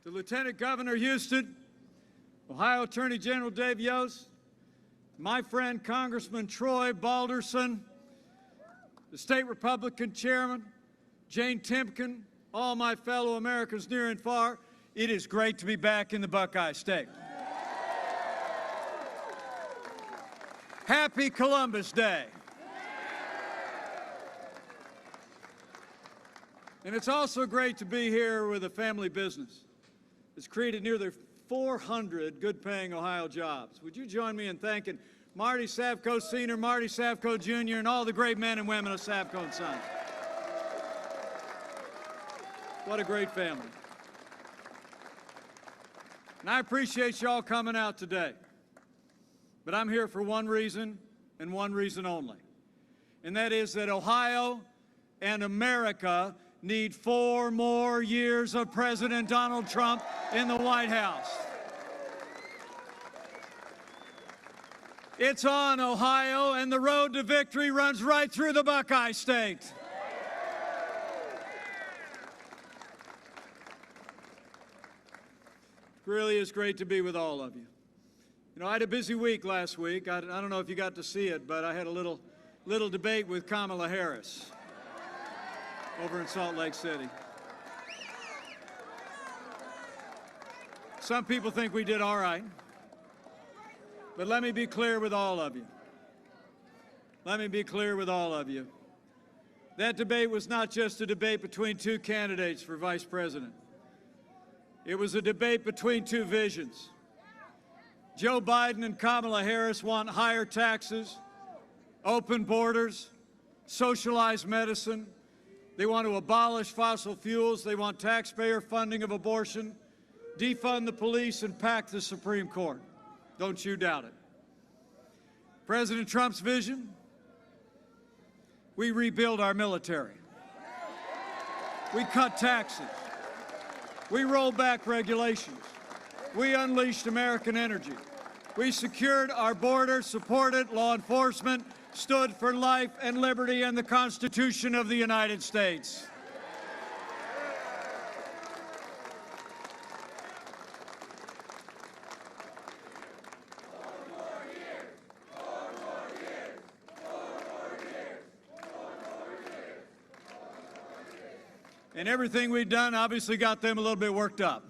to Lieutenant Governor Houston, Ohio Attorney General Dave Yost, my friend Congressman Troy Balderson, the State Republican Chairman, Jane Timken, all my fellow Americans near and far, it is great to be back in the Buckeye State. Happy Columbus Day. And it's also great to be here with a family business. It's created nearly 400 good-paying Ohio jobs. Would you join me in thanking Marty Savko Sr., Marty Savko Jr., and all the great men and women of Savko and Sons? What a great family. And I appreciate you all coming out today. But I'm here for one reason and one reason only. And that is that Ohio and America need 4 more years of President Donald Trump in the White House. It's on, Ohio, and the road to victory runs right through the Buckeye State. It really is great to be with all of you. You know, I had a busy week last week. I don't know if you got to see it, but I had a little debate with Kamala Harris over in Salt Lake City. Some people think we did all right. But let me be clear with all of you. Let me be clear with all of you. That debate was not just a debate between 2 candidates for vice president. It was a debate between 2 visions. Joe Biden and Kamala Harris want higher taxes, open borders, socialized medicine. They want to abolish fossil fuels. They want taxpayer funding of abortion, defund the police, and pack the Supreme Court. Don't you doubt it. President Trump's vision? We rebuild our military. We cut taxes. We rolled back regulations. We unleashed American energy. We secured our border, supported law enforcement, stood for life and liberty and the Constitution of the United States. And everything we've done obviously got them a little bit worked up.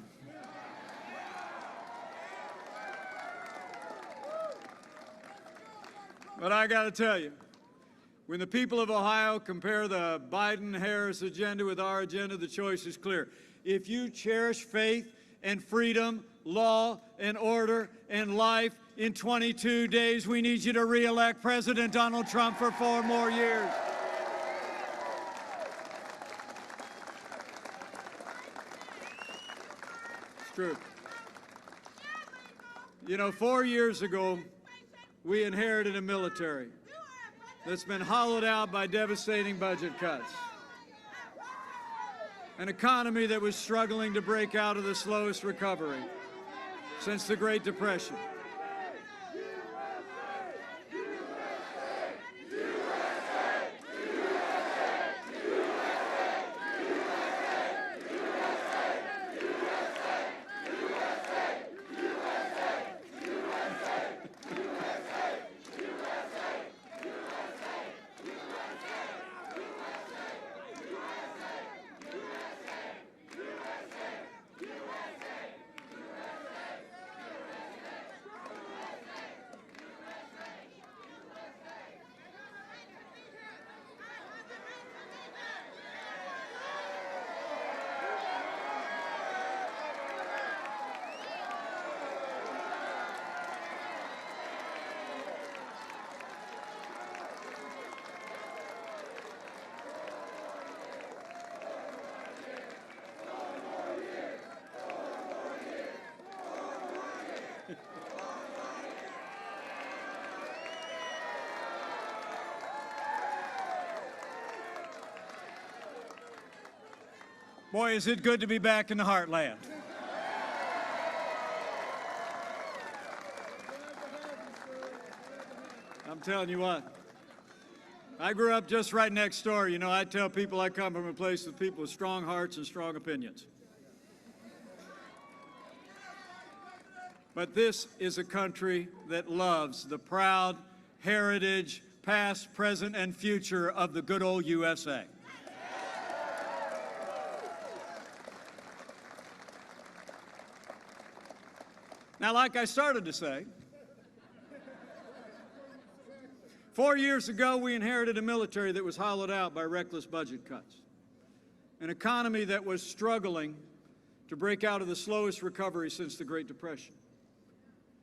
But I got to tell you, when the people of Ohio compare the Biden-Harris agenda with our agenda, the choice is clear. If you cherish faith and freedom, law and order and life, in 22 days we need you to re-elect President Donald Trump for 4 more years. It's true. You know, 4 years ago, we inherited a military that's been hollowed out by devastating budget cuts, an economy that was struggling to break out of the slowest recovery since the Great Depression. Boy, is it good to be back in the heartland. I'm telling you what, I grew up just right next door. You know, I tell people I come from a place with people with strong hearts and strong opinions. But this is a country that loves the proud heritage, past, present, and future of the good old USA. Now, like I started to say, 4 years ago, we inherited a military that was hollowed out by reckless budget cuts, an economy that was struggling to break out of the slowest recovery since the Great Depression.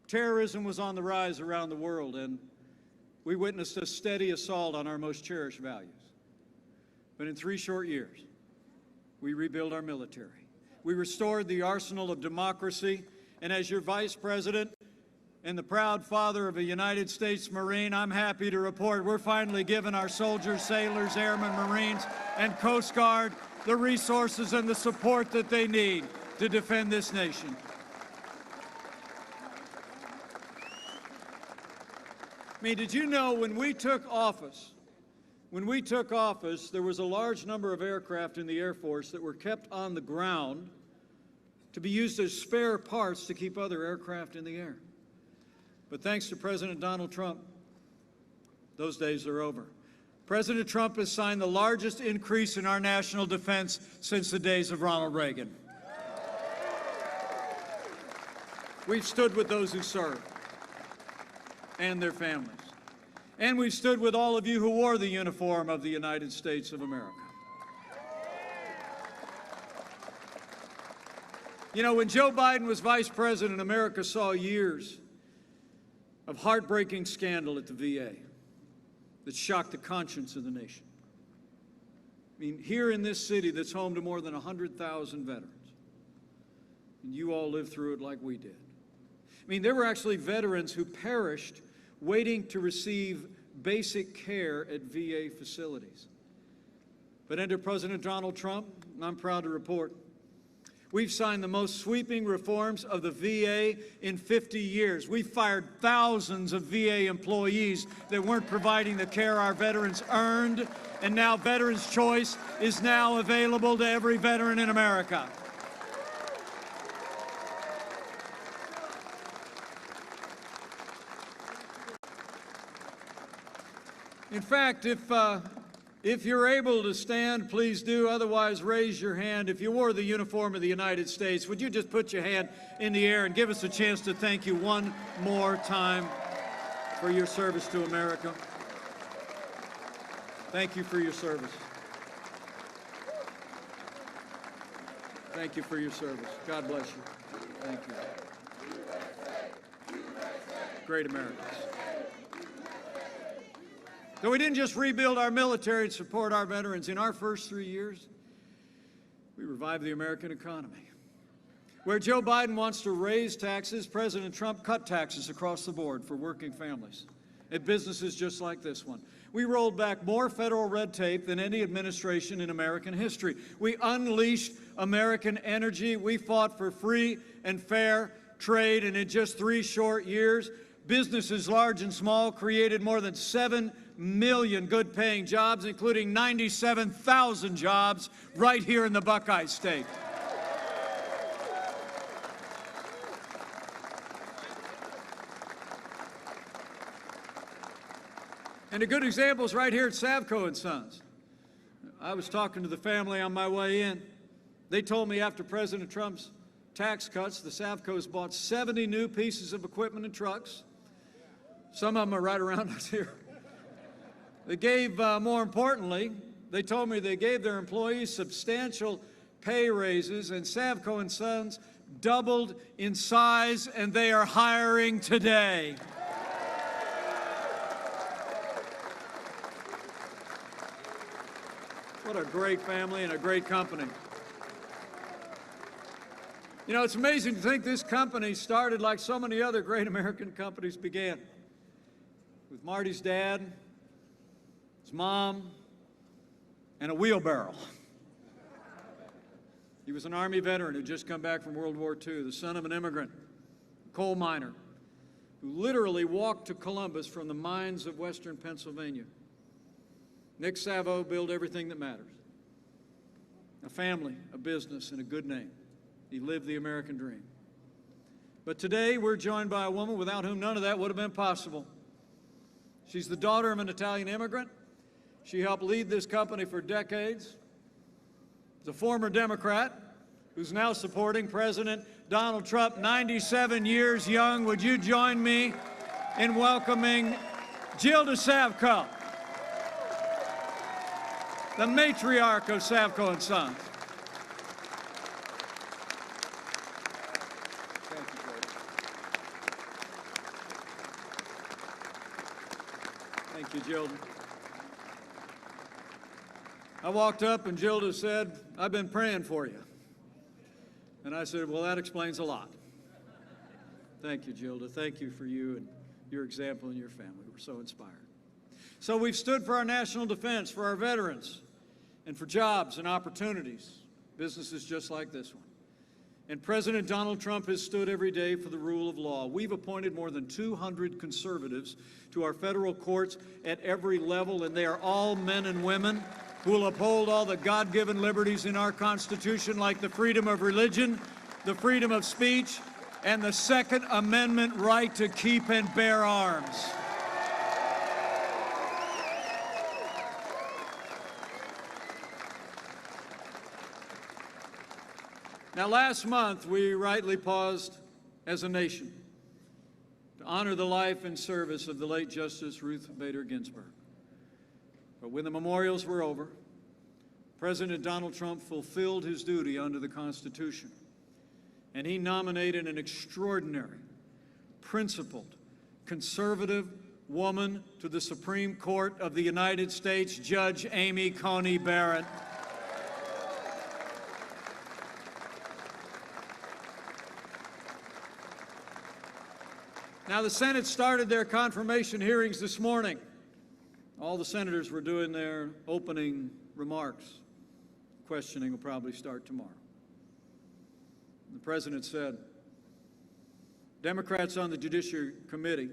Terrorism was on the rise around the world, and we witnessed a steady assault on our most cherished values. But in 3 short years, we rebuilt our military. We restored the arsenal of democracy, and as your Vice President and the proud father of a United States Marine, I'm happy to report we're finally giving our soldiers, sailors, airmen, Marines, and Coast Guard the resources and the support that they need to defend this nation. I mean, did you know when we took office, there was a large number of aircraft in the Air Force that were kept on the ground to be used as spare parts to keep other aircraft in the air. But thanks to President Donald Trump, those days are over. President Trump has signed the largest increase in our national defense since the days of Ronald Reagan. We've stood with those who serve and their families. And we've stood with all of you who wore the uniform of the United States of America. You know, when Joe Biden was vice president, America saw years of heartbreaking scandal at the VA that shocked the conscience of the nation. I mean, here in this city that's home to more than 100,000 veterans, and you all lived through it like we did. I mean, there were actually veterans who perished waiting to receive basic care at VA facilities. But under President Donald Trump, I'm proud to report, we've signed the most sweeping reforms of the VA in 50 years. We fired thousands of VA employees that weren't providing the care our veterans earned, and now Veterans Choice is now available to every veteran in America. In fact, if you're able to stand, please do. Otherwise, raise your hand. If you wore the uniform of the United States, would you just put your hand in the air and give us a chance to thank you one more time for your service to America? Thank you for your service. Thank you for your service. God bless you. Thank you. Great Americans. So we didn't just rebuild our military to support our veterans. In our first 3 years, we revived the American economy. Where Joe Biden wants to raise taxes, President Trump cut taxes across the board for working families at businesses just like this one. We rolled back more federal red tape than any administration in American history. We unleashed American energy. We fought for free and fair trade, and in just 3 short years, businesses large and small created more than 7 million good-paying jobs, including 97,000 jobs right here in the Buckeye State. And a good example is right here at Savco & Sons. I was talking to the family on my way in. They told me after President Trump's tax cuts, the Savcos bought 70 new pieces of equipment and trucks. Some of them are right around us here. They gave, more importantly, they told me they gave their employees substantial pay raises, and Savco & Sons doubled in size, and they are hiring today. What a great family and a great company. You know, it's amazing to think this company started like so many other great American companies began, with Marty's dad, his mom, and a wheelbarrow. He was an Army veteran who'd just come back from World War II, the son of an immigrant, a coal miner, who literally walked to Columbus from the mines of western Pennsylvania. Nick Savo built everything that matters. A family, a business, and a good name. He lived the American dream. But today we're joined by a woman without whom none of that would have been possible. She's the daughter of an Italian immigrant. She helped lead this company for decades. She's a former Democrat who's now supporting President Donald Trump, 97 years young. Would you join me in welcoming Jill Savko, the matriarch of Savko and Sons. Thank you, Jill. I walked up and Jill said, "I've been praying for you." And I said, "Well, that explains a lot." Thank you, Gilda. Thank you for you and your example and your family. We're so inspired. So we've stood for our national defense, for our veterans, and for jobs and opportunities, businesses just like this one. And President Donald Trump has stood every day for the rule of law. We've appointed more than 200 conservatives to our federal courts at every level, and they are all men and women who will uphold all the God-given liberties in our Constitution, like the freedom of religion, the freedom of speech, and the Second Amendment right to keep and bear arms. Now, last month, we rightly paused as a nation to honor the life and service of the late Justice Ruth Bader Ginsburg. But when the memorials were over, President Donald Trump fulfilled his duty under the Constitution, and he nominated an extraordinary, principled, conservative woman to the Supreme Court of the United States, Judge Amy Coney Barrett. Now, the Senate started their confirmation hearings this morning. All the senators were doing their opening remarks. Questioning will probably start tomorrow. The President said, Democrats on the Judiciary Committee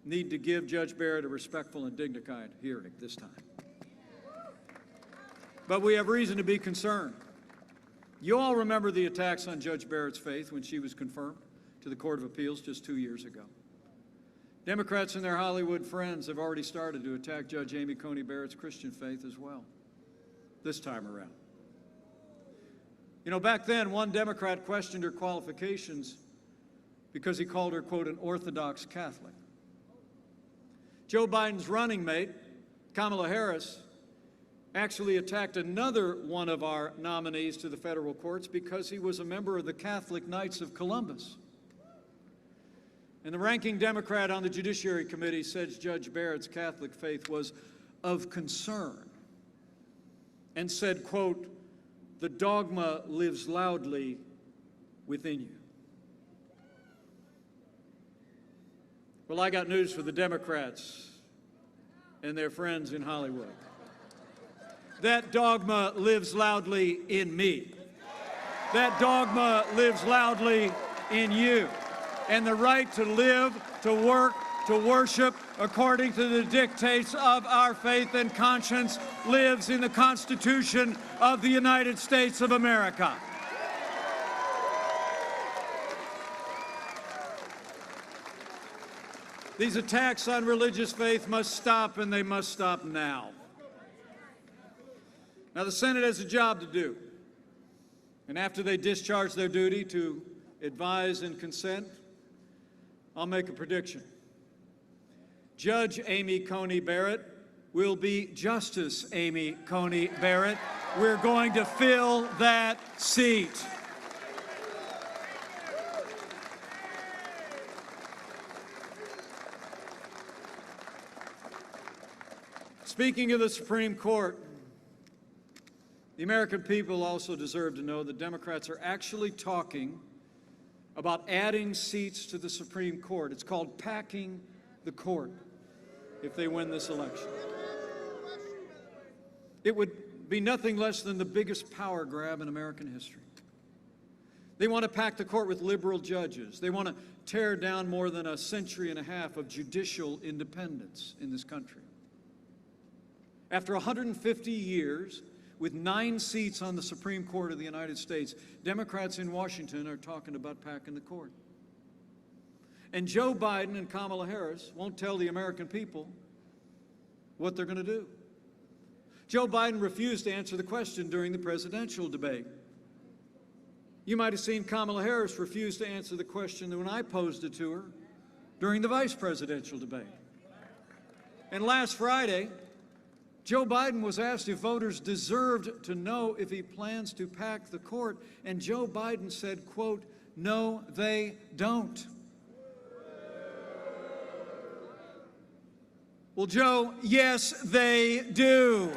need to give Judge Barrett a respectful and dignified hearing this time. But we have reason to be concerned. You all remember the attacks on Judge Barrett's faith when she was confirmed to the Court of Appeals just 2 years ago. Democrats and their Hollywood friends have already started to attack Judge Amy Coney Barrett's Christian faith as well, this time around. You know, back then, one Democrat questioned her qualifications because he called her, quote, an Orthodox Catholic. Joe Biden's running mate, Kamala Harris, actually attacked another one of our nominees to the federal courts because he was a member of the Catholic Knights of Columbus. And the ranking Democrat on the Judiciary Committee said Judge Barrett's Catholic faith was of concern and said, quote, the dogma lives loudly within you. Well, I got news for the Democrats and their friends in Hollywood. That dogma lives loudly in me. That dogma lives loudly in you. And the right to live, to work, to worship according to the dictates of our faith and conscience lives in the Constitution of the United States of America. These attacks on religious faith must stop, and they must stop now. Now, the Senate has a job to do. And after they discharge their duty to advise and consent, I'll make a prediction. Judge Amy Coney Barrett will be Justice Amy Coney Barrett. We're going to fill that seat. Speaking of the Supreme Court, the American people also deserve to know that Democrats are actually talking about adding seats to the Supreme Court. It's called packing the court if they win this election. It would be nothing less than the biggest power grab in American history. They want to pack the court with liberal judges. They want to tear down more than a century and a half of judicial independence in this country. After 150 years, with 9 seats on the Supreme Court of the United States, Democrats in Washington are talking about packing the court. And Joe Biden and Kamala Harris won't tell the American people what they're going to do. Joe Biden refused to answer the question during the presidential debate. You might have seen Kamala Harris refuse to answer the question when I posed it to her during the vice presidential debate. And last Friday, Joe Biden was asked if voters deserved to know if he plans to pack the court, and Joe Biden said, quote, "No, they don't." Well, Joe, yes, they do.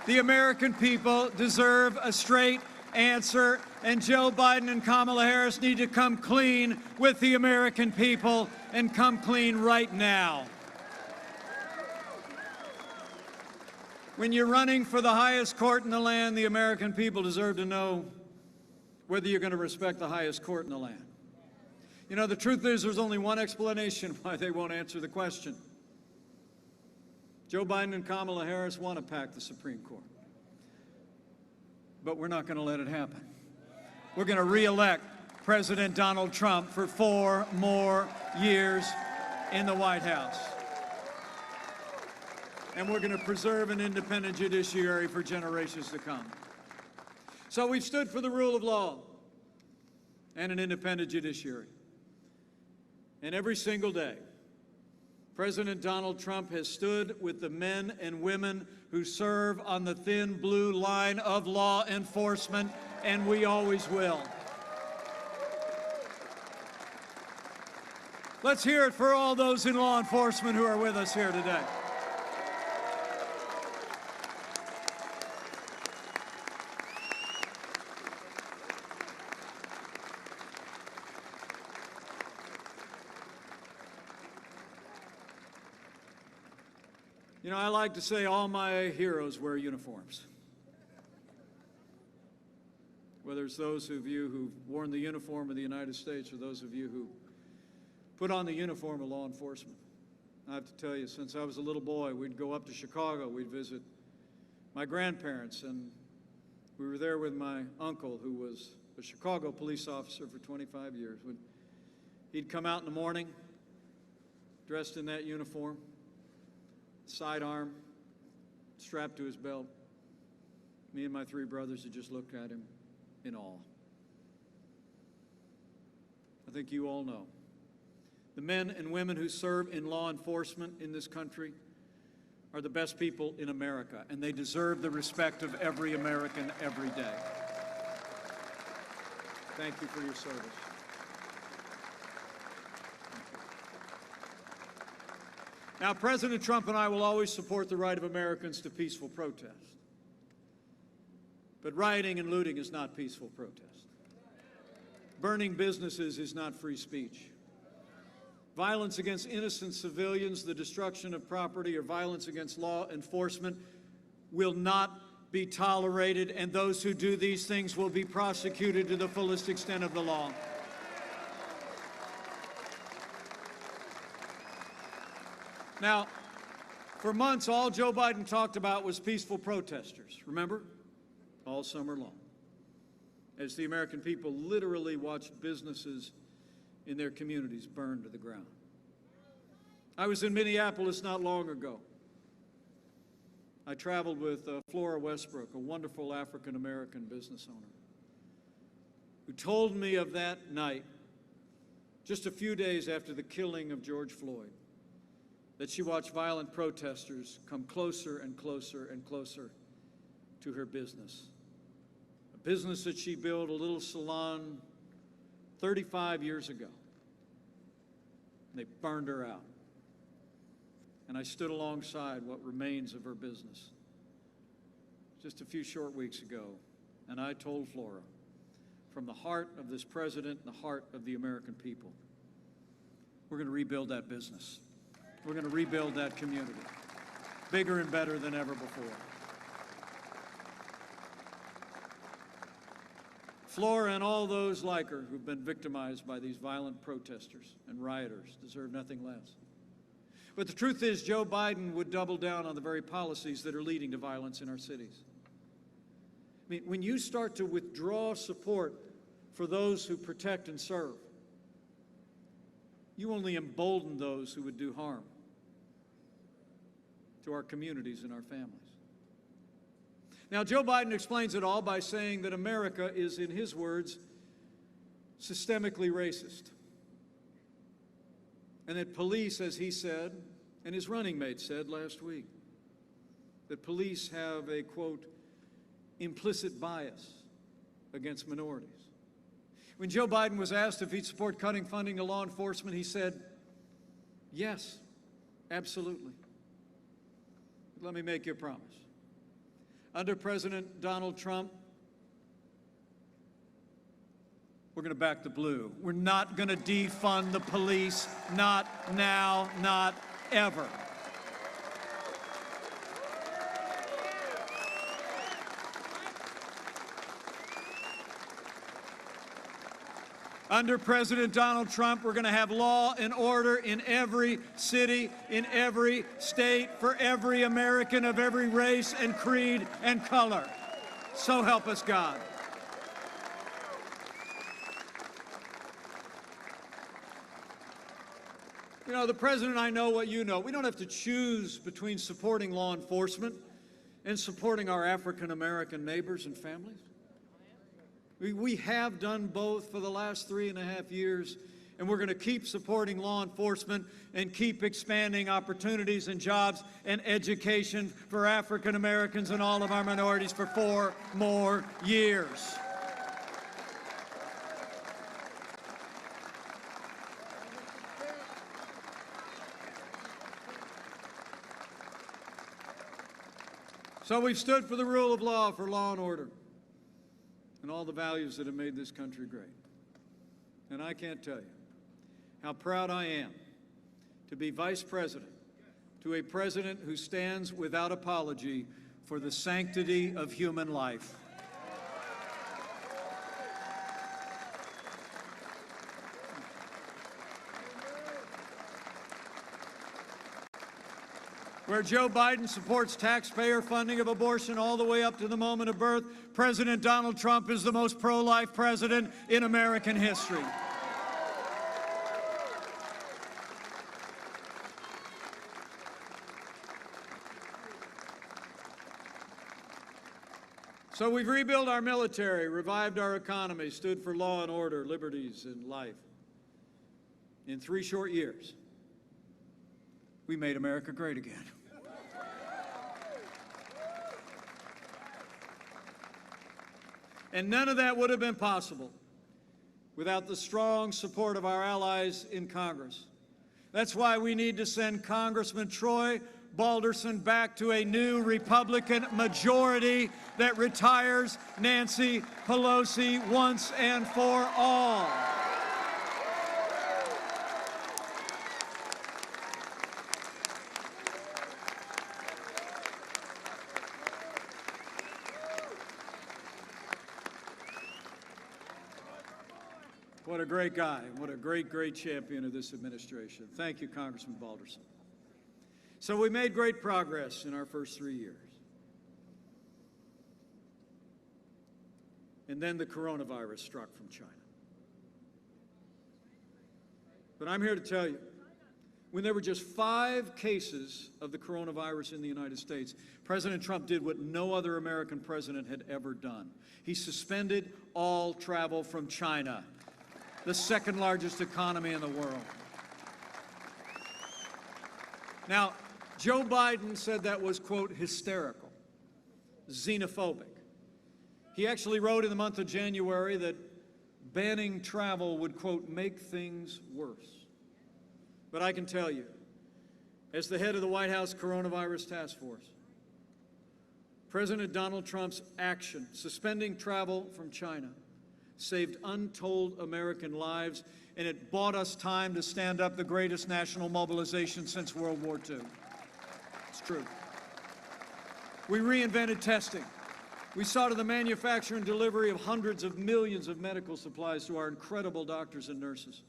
The American people deserve a straight answer, and Joe Biden and Kamala Harris need to come clean with the American people and come clean right now. When you're running for the highest court in the land, the American people deserve to know whether you're going to respect the highest court in the land. You know, the truth is there's only one explanation why they won't answer the question. Joe Biden and Kamala Harris want to pack the Supreme Court. But we're not going to let it happen. We're going to re-elect President Donald Trump for 4 more years in the White House. And we're going to preserve an independent judiciary for generations to come. So we've stood for the rule of law and an independent judiciary. And every single day, President Donald Trump has stood with the men and women who serve on the thin blue line of law enforcement, and we always will. Let's hear it for all those in law enforcement who are with us here today. You know, I like to say all my heroes wear uniforms. Whether it's those of you who've worn the uniform of the United States or those of you who put on the uniform of law enforcement. I have to tell you, since I was a little boy, we'd go up to Chicago, we'd visit my grandparents, and we were there with my uncle, who was a Chicago police officer for 25 years. He'd come out in the morning, dressed in that uniform, sidearm strapped to his belt. Me and my 3 brothers had just looked at him in awe. I think you all know the men and women who serve in law enforcement in this country are the best people in America, and they deserve the respect of every American every day. Thank you for your service. Now, President Trump and I will always support the right of Americans to peaceful protest. But rioting and looting is not peaceful protest. Burning businesses is not free speech. Violence against innocent civilians, the destruction of property, or violence against law enforcement will not be tolerated, and those who do these things will be prosecuted to the fullest extent of the law. Now, for months, all Joe Biden talked about was peaceful protesters, remember? All summer long, as the American people literally watched businesses in their communities burn to the ground. I was in Minneapolis not long ago. I traveled with Flora Westbrook, a wonderful African-American business owner, who told me of that night, just a few days after the killing of George Floyd, that she watched violent protesters come closer and closer and closer to her business. A business that she built, a little salon, 35 years ago. They burned her out. And I stood alongside what remains of her business just a few short weeks ago, and I told Flora, from the heart of this president and the heart of the American people, we're going to rebuild that business. We're going to rebuild that community, bigger and better than ever before. Flora and all those like her who've been victimized by these violent protesters and rioters deserve nothing less. But the truth is, Joe Biden would double down on the very policies that are leading to violence in our cities. I mean, when you start to withdraw support for those who protect and serve, you only embolden those who would do harm to our communities and our families. Now, Joe Biden explains it all by saying that America is, in his words, systemically racist. And that police, as he said, and his running mate said last week, that police have a, quote, implicit bias against minorities. When Joe Biden was asked if he'd support cutting funding to law enforcement, he said, yes, absolutely. But let me make you a promise. Under President Donald Trump, we're going to back the blue. We're not going to defund the police, not now, not ever. Under President Donald Trump, we're going to have law and order in every city, in every state, for every American of every race and creed and color. So help us God. You know, the President and I know what you know. We don't have to choose between supporting law enforcement and supporting our African American neighbors and families. We have done both for the last 3.5 years, and we're going to keep supporting law enforcement and keep expanding opportunities and jobs and education for African Americans and all of our minorities for 4 more years. So we've stood for the rule of law, for law and order, and all the values that have made this country great. And I can't tell you how proud I am to be vice president to a president who stands without apology for the sanctity of human life. Where Joe Biden supports taxpayer funding of abortion all the way up to the moment of birth, President Donald Trump is the most pro-life president in American history. So we've rebuilt our military, revived our economy, stood for law and order, liberties, and life. In 3 short years, we made America great again. And none of that would have been possible without the strong support of our allies in Congress. That's why we need to send Congressman Troy Balderson back to a new Republican majority that retires Nancy Pelosi once and for all. What a great guy. What a great, great champion of this administration. Thank you, Congressman Balderson. So we made great progress in our first 3 years. And then the coronavirus struck from China. But I'm here to tell you, when there were just 5 cases of the coronavirus in the United States, President Trump did what no other American president had ever done. He suspended all travel from China, the second largest economy in the world. Now, Joe Biden said that was, quote, hysterical, xenophobic. He actually wrote in the month of January that banning travel would, quote, make things worse. But I can tell you, as the head of the White House Coronavirus Task Force, President Donald Trump's action, suspending travel from China, saved untold American lives, and it bought us time to stand up the greatest national mobilization since World War II. It's true. We reinvented testing. We saw to the manufacture and delivery of hundreds of millions of medical supplies to our incredible doctors and nurses.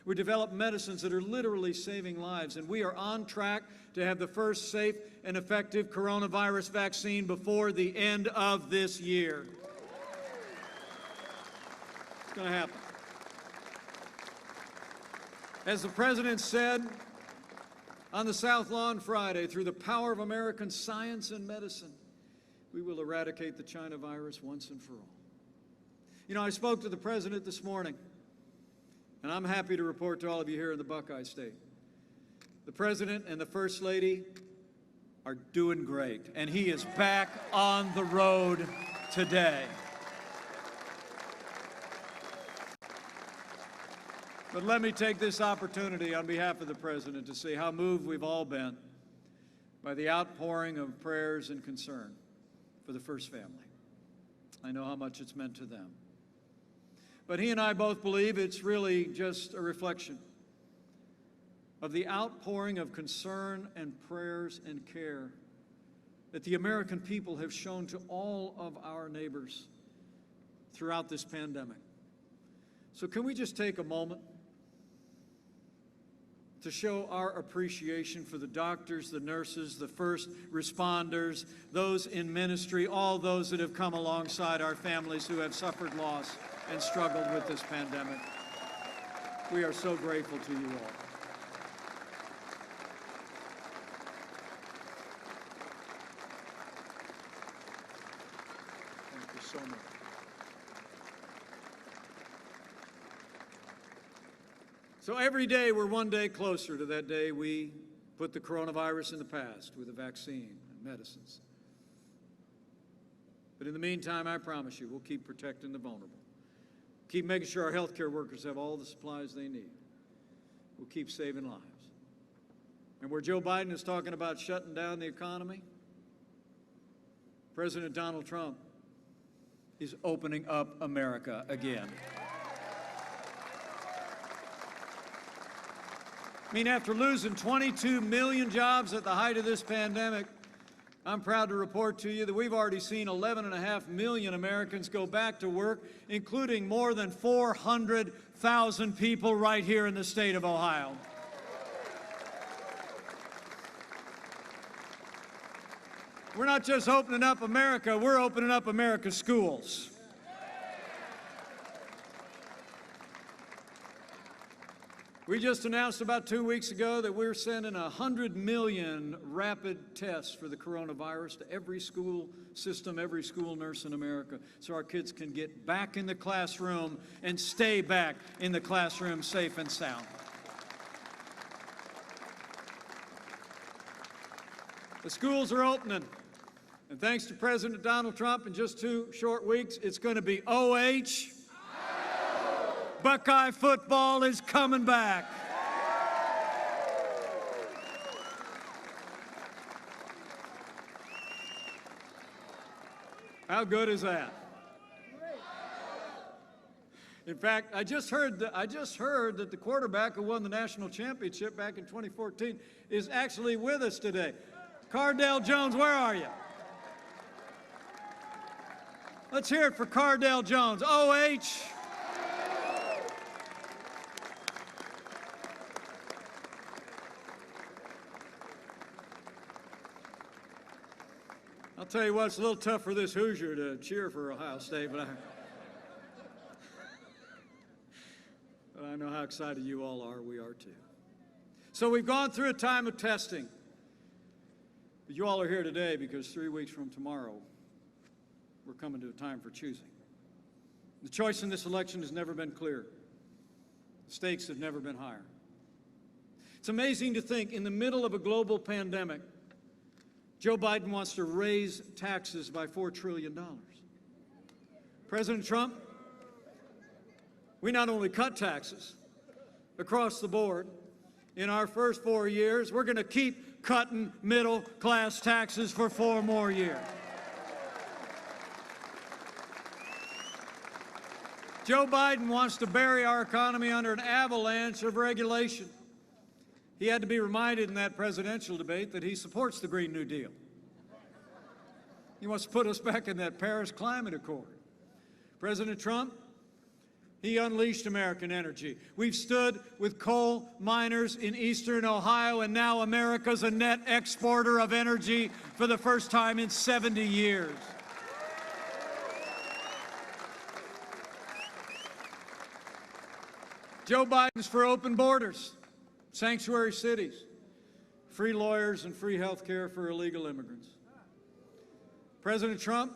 We developed medicines that are literally saving lives, and we are on track to have the first safe and effective coronavirus vaccine before the end of this year. It's going to happen. As the President said on the South Lawn Friday, through the power of American science and medicine, we will eradicate the China virus once and for all. You know, I spoke to the President this morning, and I'm happy to report to all of you here in the Buckeye State. The President and the First Lady are doing great, and he is back on the road today. But let me take this opportunity on behalf of the President to say how moved we've all been by the outpouring of prayers and concern for the First family. I know how much it's meant to them. But he and I both believe it's really just a reflection of the outpouring of concern and prayers and care that the American people have shown to all of our neighbors throughout this pandemic. So can we just take a moment to show our appreciation for the doctors, the nurses, the first responders, those in ministry, all those that have come alongside our families who have suffered loss and struggled with this pandemic. We are so grateful to you all. Thank you so much. So every day we're one day closer to that day we put the coronavirus in the past with a vaccine and medicines. But in the meantime, I promise you, we'll keep protecting the vulnerable. Keep making sure our healthcare workers have all the supplies they need. We'll keep saving lives. And where Joe Biden is talking about shutting down the economy, President Donald Trump is opening up America again. I mean, after losing 22 million jobs at the height of this pandemic, I'm proud to report to you that we've already seen 11.5 million Americans go back to work, including more than 400,000 people right here in the state of Ohio. We're not just opening up America, we're opening up America's schools. We just announced about 2 weeks ago that we're sending 100 million rapid tests for the coronavirus to every school system, every school nurse in America, so our kids can get back in the classroom and stay back in the classroom safe and sound. The schools are opening, and thanks to President Donald Trump, in just 2 short weeks, it's going to be OH. Buckeye football is coming back. How good is that? In fact, I just heard that the quarterback who won the national championship back in 2014 is actually with us today. Cardale Jones, where are you? Let's hear it for Cardale Jones. OH. I'll tell you what, it's a little tough for this Hoosier to cheer for Ohio State, but I know how excited you all are. We are too. So we've gone through a time of testing. But you all are here today because 3 weeks from tomorrow, we're coming to a time for choosing. The choice in this election has never been clearer. The stakes have never been higher. It's amazing to think, in the middle of a global pandemic, Joe Biden wants to raise taxes by $4 trillion. President Trump, we not only cut taxes across the board. In our first 4 years, we're going to keep cutting middle-class taxes for 4 more years. Joe Biden wants to bury our economy under an avalanche of regulation. He had to be reminded in that presidential debate that he supports the Green New Deal. He wants to put us back in that Paris Climate Accord. President Trump, he unleashed American energy. We've stood with coal miners in eastern Ohio, and now America's a net exporter of energy for the first time in 70 years. Joe Biden's for open borders. sanctuary cities, free lawyers, and free health care for illegal immigrants. President Trump,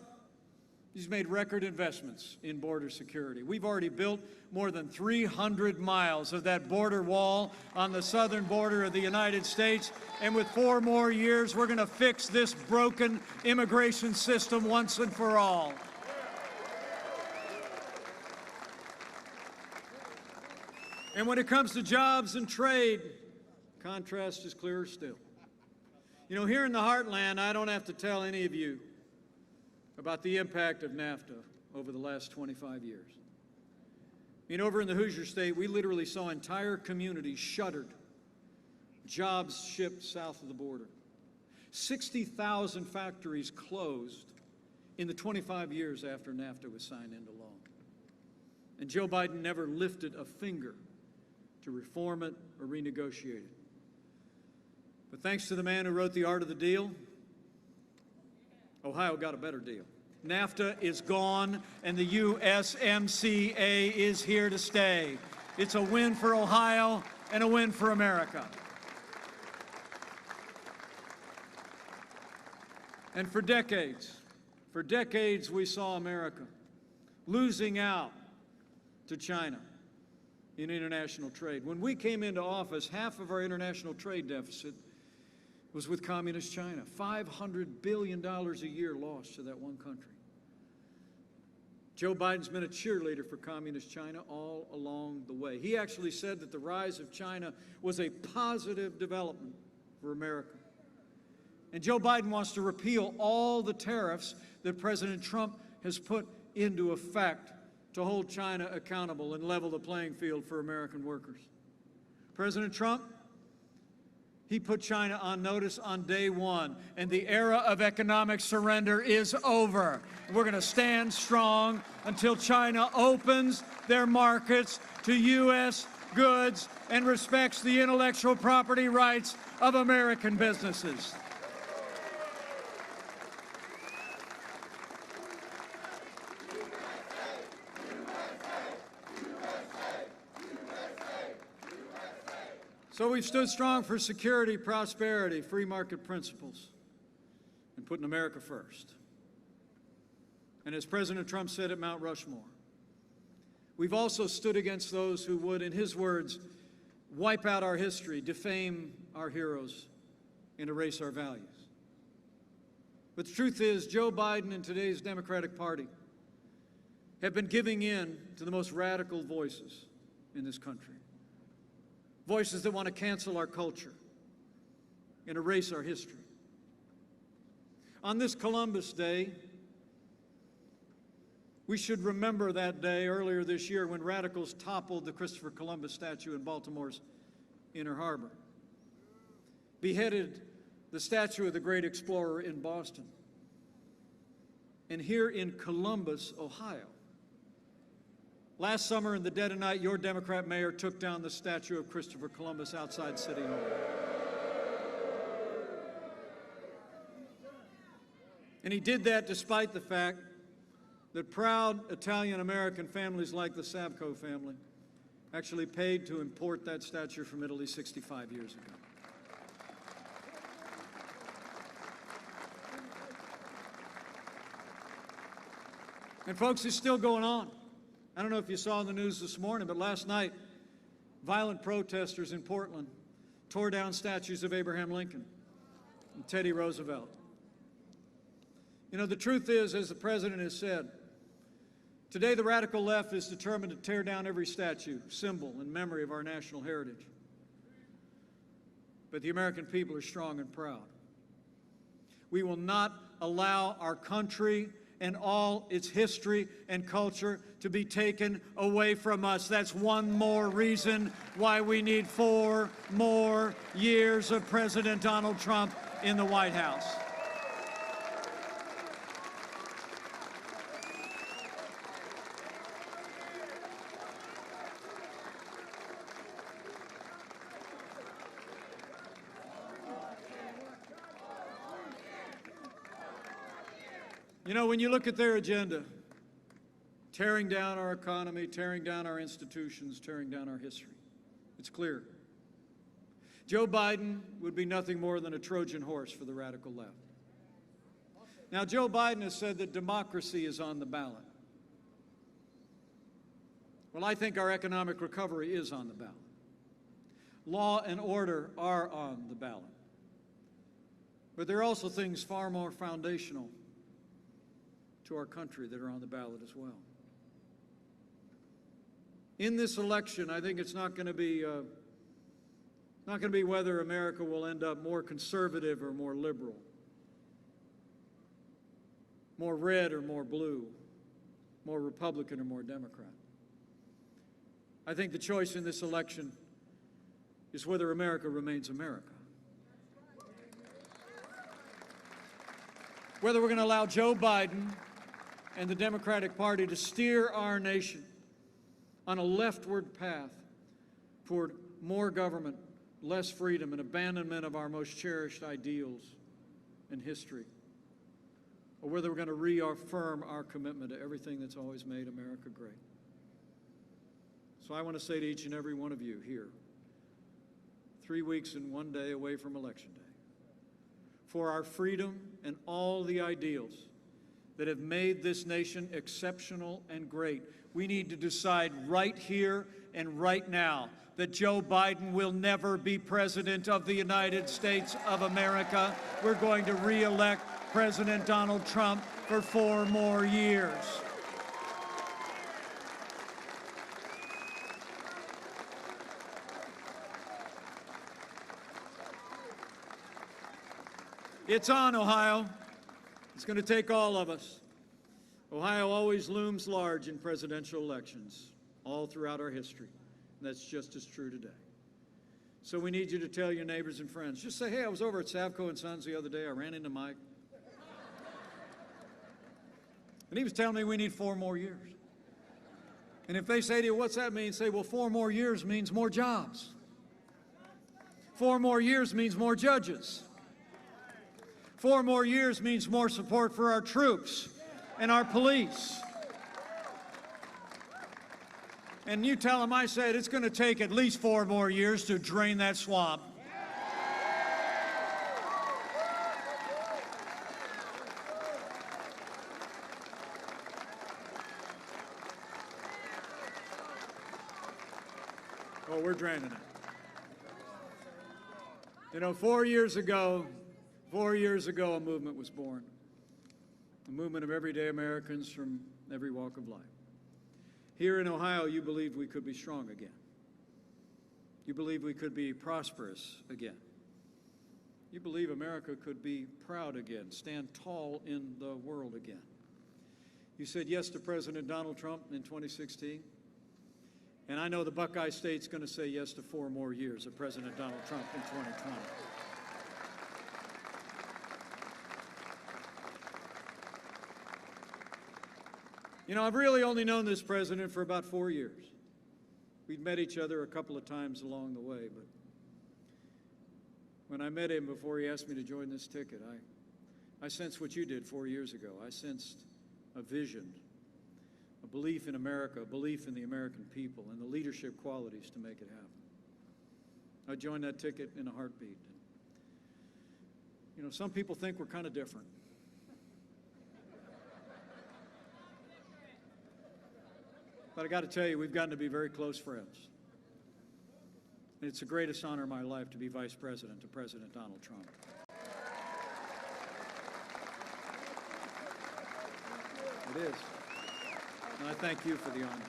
he's made record investments in border security. We've already built more than 300 miles of that border wall on the southern border of the United States, and with 4 more years, we're going to fix this broken immigration system once and for all. And when it comes to jobs and trade, contrast is clearer still. You know, here in the heartland, I don't have to tell any of you about the impact of NAFTA over the last 25 years. I mean, over in the Hoosier State, we literally saw entire communities shuttered, jobs shipped south of the border. 60,000 factories closed in the 25 years after NAFTA was signed into law. And Joe Biden never lifted a finger to reform it or renegotiate it. But thanks to the man who wrote The Art of the Deal, Ohio got a better deal. NAFTA is gone, and the USMCA is here to stay. It's a win for Ohio and a win for America. And for decades we saw America losing out to China in international trade. When we came into office, half of our international trade deficit was with communist China. $500 billion a year lost to that one country. Joe Biden's been a cheerleader for communist China all along the way. He actually said that the rise of China was a positive development for America. And Joe Biden wants to repeal all the tariffs that President Trump has put into effect to hold China accountable and level the playing field for American workers. President Trump, he put China on notice on day one, and the era of economic surrender is over. We're going to stand strong until China opens their markets to U.S. goods and respects the intellectual property rights of American businesses. So we've stood strong for security, prosperity, free market principles, and putting America first. And as President Trump said at Mount Rushmore, we've also stood against those who would, in his words, wipe out our history, defame our heroes, and erase our values. But the truth is, Joe Biden and today's Democratic Party have been giving in to the most radical voices in this country. Voices that want to cancel our culture and erase our history. On this Columbus Day, we should remember that day earlier this year when radicals toppled the Christopher Columbus statue in Baltimore's Inner Harbor, beheaded the statue of the great explorer in Boston, and here in Columbus, Ohio, last summer, in the dead of night, your Democrat mayor took down the statue of Christopher Columbus outside City Hall. And he did that despite the fact that proud Italian-American families like the Savco family actually paid to import that statue from Italy 65 years ago. And folks, it's still going on. I don't know if you saw in the news this morning, but last night, violent protesters in Portland tore down statues of Abraham Lincoln and Teddy Roosevelt. You know, the truth is, as the president has said, today the radical left is determined to tear down every statue, symbol, and memory of our national heritage. But the American people are strong and proud. We will not allow our country and all its history and culture to be taken away from us. That's one more reason why we need 4 more years of President Donald Trump in the White House. You know, when you look at their agenda, tearing down our economy, tearing down our institutions, tearing down our history, it's clear. Joe Biden would be nothing more than a Trojan horse for the radical left. Now, Joe Biden has said that democracy is on the ballot. Well, I think our economic recovery is on the ballot. Law and order are on the ballot. But there are also things far more foundational to our country that are on the ballot as well. In this election, I think it's not going to be whether America will end up more conservative or more liberal, more red or more blue, more Republican or more Democrat. I think the choice in this election is whether America remains America. Whether we're going to allow Joe Biden and the Democratic Party to steer our nation on a leftward path toward more government, less freedom, and abandonment of our most cherished ideals and history, or whether we're going to reaffirm our commitment to everything that's always made America great. So I want to say to each and every one of you here, 3 weeks and 1 day away from Election Day, for our freedom and all the ideals that have made this nation exceptional and great, we need to decide right here and right now that Joe Biden will never be President of the United States of America. We're going to re-elect President Donald Trump for 4 more years. It's on, Ohio. It's going to take all of us. Ohio always looms large in presidential elections, all throughout our history. And that's just as true today. So we need you to tell your neighbors and friends. Just say, hey, I was over at Savco and Sons the other day. I ran into Mike. And he was telling me we need 4 more years. And if they say to you, what's that mean? Say, well, 4 more years means more jobs. 4 more years means more judges. 4 more years means more support for our troops and our police. And you tell them I said it's going to take at least 4 more years to drain that swamp. Oh, we're draining it. You know, 4 years ago, a movement was born. A movement of everyday Americans from every walk of life. Here in Ohio, you believed we could be strong again. You believed we could be prosperous again. You believe America could be proud again, stand tall in the world again. You said yes to President Donald Trump in 2016. And I know the Buckeye State's going to say yes to 4 more years of President Donald Trump in 2020. You know, I've really only known this president for about 4 years. We'd met each other a couple of times along the way, but when I met him before he asked me to join this ticket, I sensed what you did 4 years ago. I sensed a vision, a belief in America, a belief in the American people, and the leadership qualities to make it happen. I joined that ticket in a heartbeat. You know, some people think we're kind of different. But I got to tell you, we've gotten to be very close friends. And it's the greatest honor of my life to be Vice President to President Donald Trump. It is. And I thank you for the honor.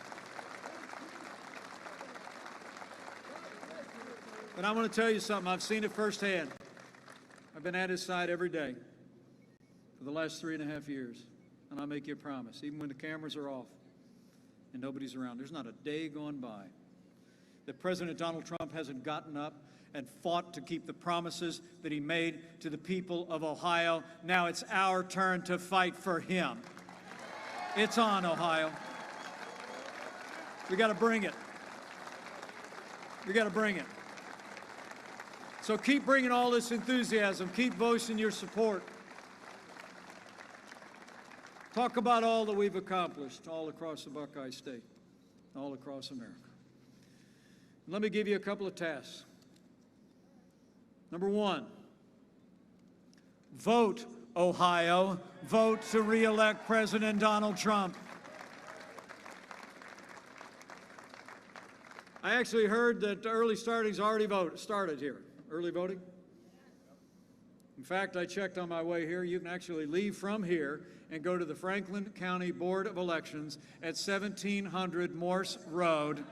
But I want to tell you something. I've seen it firsthand. I've been at his side every day for the last 3.5 years. And I'll make you a promise, even when the cameras are off and nobody's around, there's not a day gone by that President Donald Trump hasn't gotten up and fought to keep the promises that he made to the people of Ohio. Now it's our turn to fight for him. It's on, Ohio. We got to bring it. We got to bring it. So keep bringing all this enthusiasm. Keep voicing your support. Talk about all that we've accomplished all across the Buckeye State, all across America. Let me give you a couple of tasks. Number one, vote, Ohio. Vote to re-elect President Donald Trump. I actually heard that early starting's already started here. Early voting? In fact, I checked on my way here. You can actually leave from here and go to the Franklin County Board of Elections at 1700 Morse Road.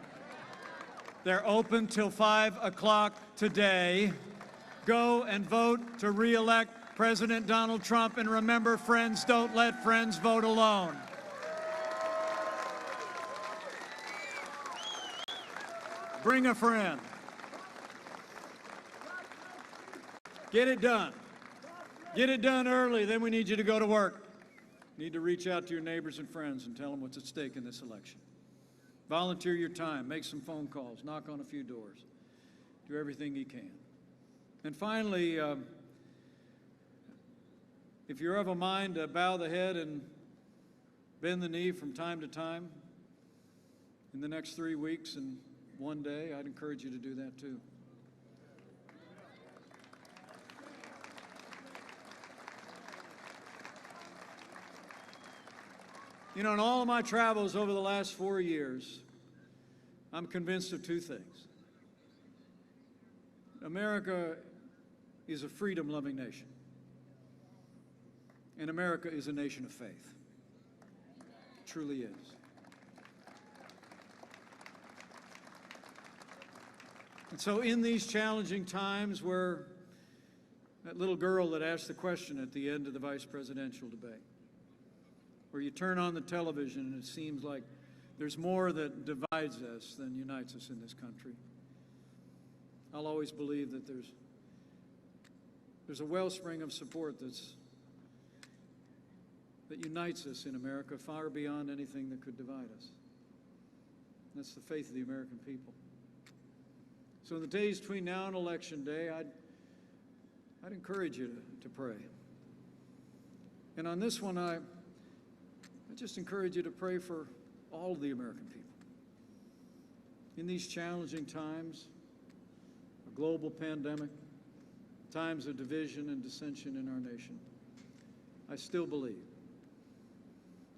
They're open till 5 o'clock today. Go and vote to re-elect President Donald Trump. And remember, friends, don't let friends vote alone. Bring a friend. Get it done. Get it done early, then we need you to go to work. You need to reach out to your neighbors and friends and tell them what's at stake in this election. Volunteer your time, make some phone calls, knock on a few doors. Do everything you can. And finally, if you're of a mind to bow the head and bend the knee from time to time in the next 3 weeks and one day, I'd encourage you to do that too. You know, in all of my travels over the last 4 years, I'm convinced of two things. America is a freedom-loving nation, and America is a nation of faith. It truly is. And so in these challenging times where that little girl that asked the question at the end of the vice presidential debate, where you turn on the television and it seems like there's more that divides us than unites us in this country, I'll always believe that there's a wellspring of support that unites us in America far beyond anything that could divide us. That's the faith of the American people. So in the days between now and Election Day, I'd encourage you to pray. And on this one, I just encourage you to pray for all of the American people. In these challenging times, a global pandemic, times of division and dissension in our nation, I still believe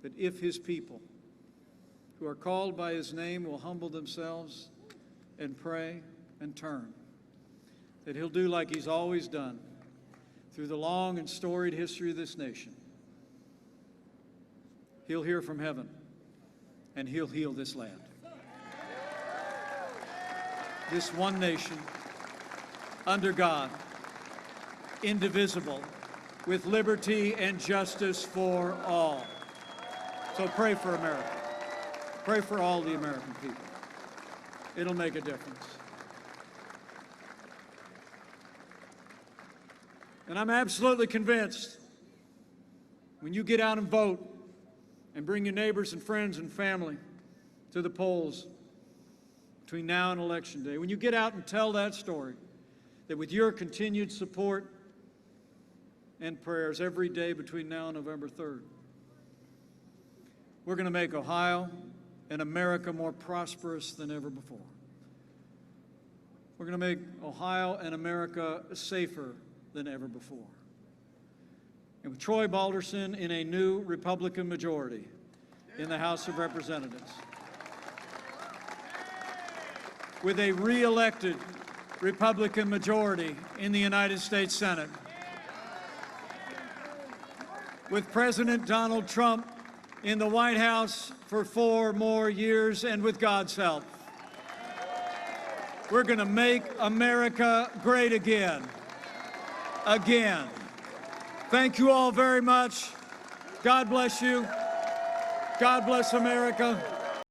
that if his people who are called by his name will humble themselves and pray and turn, that he'll do like he's always done through the long and storied history of this nation. He'll hear from heaven, and he'll heal this land. This one nation, under God, indivisible, with liberty and justice for all. So pray for America. Pray for all the American people. It'll make a difference. And I'm absolutely convinced when you get out and vote, and bring your neighbors and friends and family to the polls between now and Election Day. When you get out and tell that story, that with your continued support and prayers every day between now and November 3rd, we're going to make Ohio and America more prosperous than ever before. We're going to make Ohio and America safer than ever before. And with Troy Balderson in a new Republican majority in the House of Representatives, with a re-elected Republican majority in the United States Senate, with President Donald Trump in the White House for 4 more years, and with God's help, we're going to make America great again. Again. Thank you all very much. God bless you. God bless America.